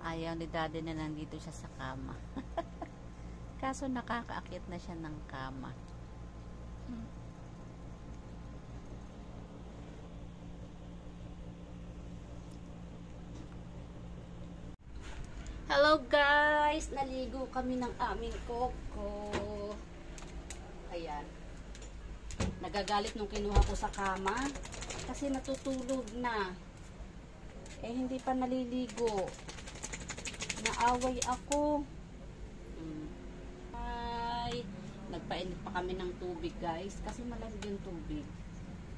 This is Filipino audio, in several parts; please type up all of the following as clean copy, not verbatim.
Ayaw ni daddy na nandito siya sa kama. Kaso nakakaakit na siya ng kama. Hello guys! Naligo kami ng aming Coco. Ayan. Nagagalit nung kinuha ko sa kama. Kasi natutulog na. Eh hindi pa naliligo. Naaway ako. Ay, nagpainit pa kami ng tubig guys. Kasi malamig yung tubig.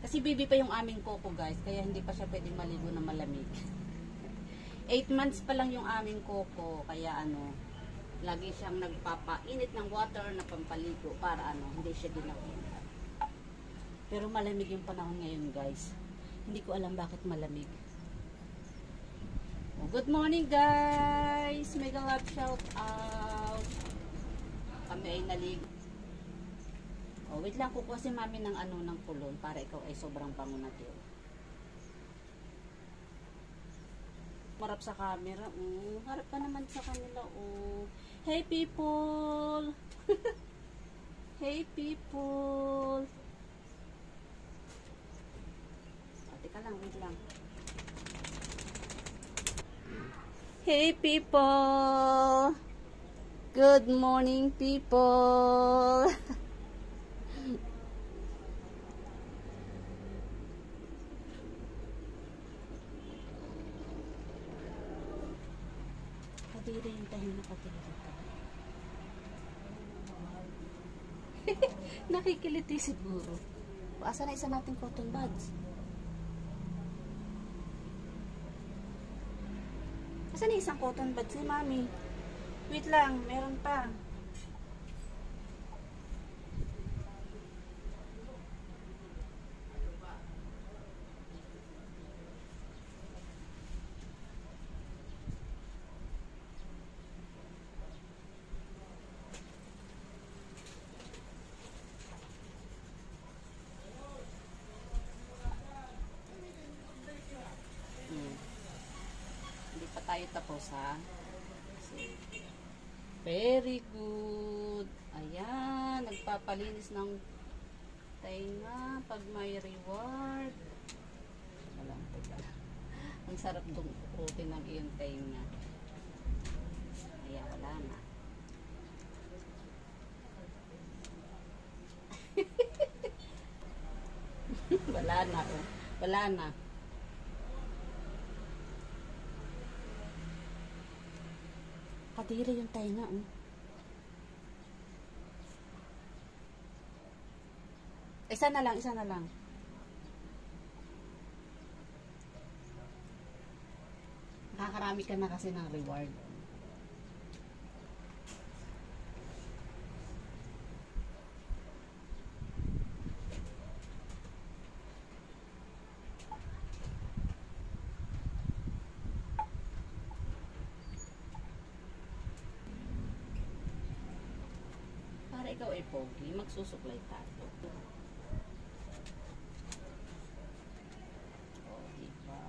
Kasi baby pa yung aming Coco guys. Kaya hindi pa siya pwedeng maligo na malamig. 8 months pa lang yung aming Coco, kaya lagi siyang nagpapainit ng water na pampaligo para hindi siya ginawin. Pero malamig yung panahon ngayon guys. Hindi ko alam bakit malamig. Oh, good morning guys! Mega love shout out! Kami ay naligo. Oh, wait lang, kukuha si mami ng ng kulon para ikaw ay sobrang bango na din. Marap sa camera. Harap ka naman sa kanila. Hey people! Hey people! Teka lang, wait lang. Hey people! Good morning people! Kadiri yung tayo nakatira dito. Nakikiliti siguro. Asa na isa nating cotton buds? Asa na isang cotton buds ni mami? Wait lang, meron pa. Hindi pa tayo tapos ha. Very good. Ayan, nagpapalinis ng tainga pag may reward. Walang teka. Ang sarap dumutin ng iyong tainga. Ayan, wala na. Wala na. Wala na. Kadiri yung tainga. Isa na lang, isa na lang. Nakakarami ka na kasi ng reward. Para ikaw ay pogi, magsusuklay tayo. O, diba?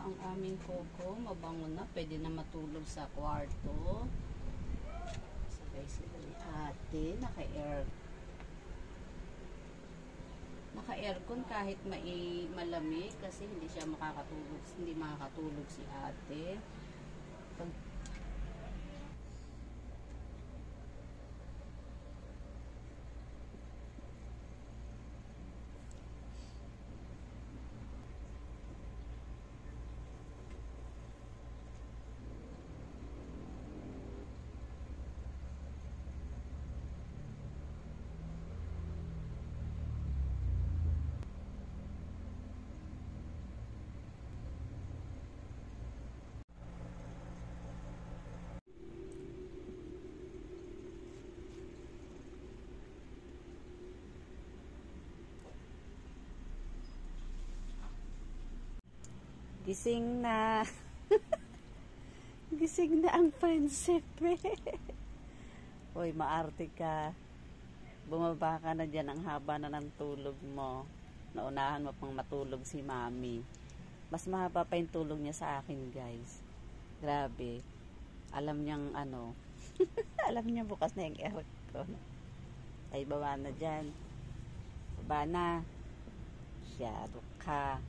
Ang aming Coco, mabango na. Pwede na matulog sa kwarto. Sabay sila ni ate. Naka-aircon kahit malamig kasi hindi siya makakatulog. Hindi makakatulog si ate. Gising na. Gising na ang pansip. Hoy, maarte ka. Bumaba ka na dyan, ang haba na ng tulog mo. Naunahan mo pang matulog si mami. Mas mahaba pa yung tulog niya sa akin, guys. Grabe. Alam niyang ano, alam niya bukas na yung aircon. Ay, baba na dyan. Baba na. Siyado ka.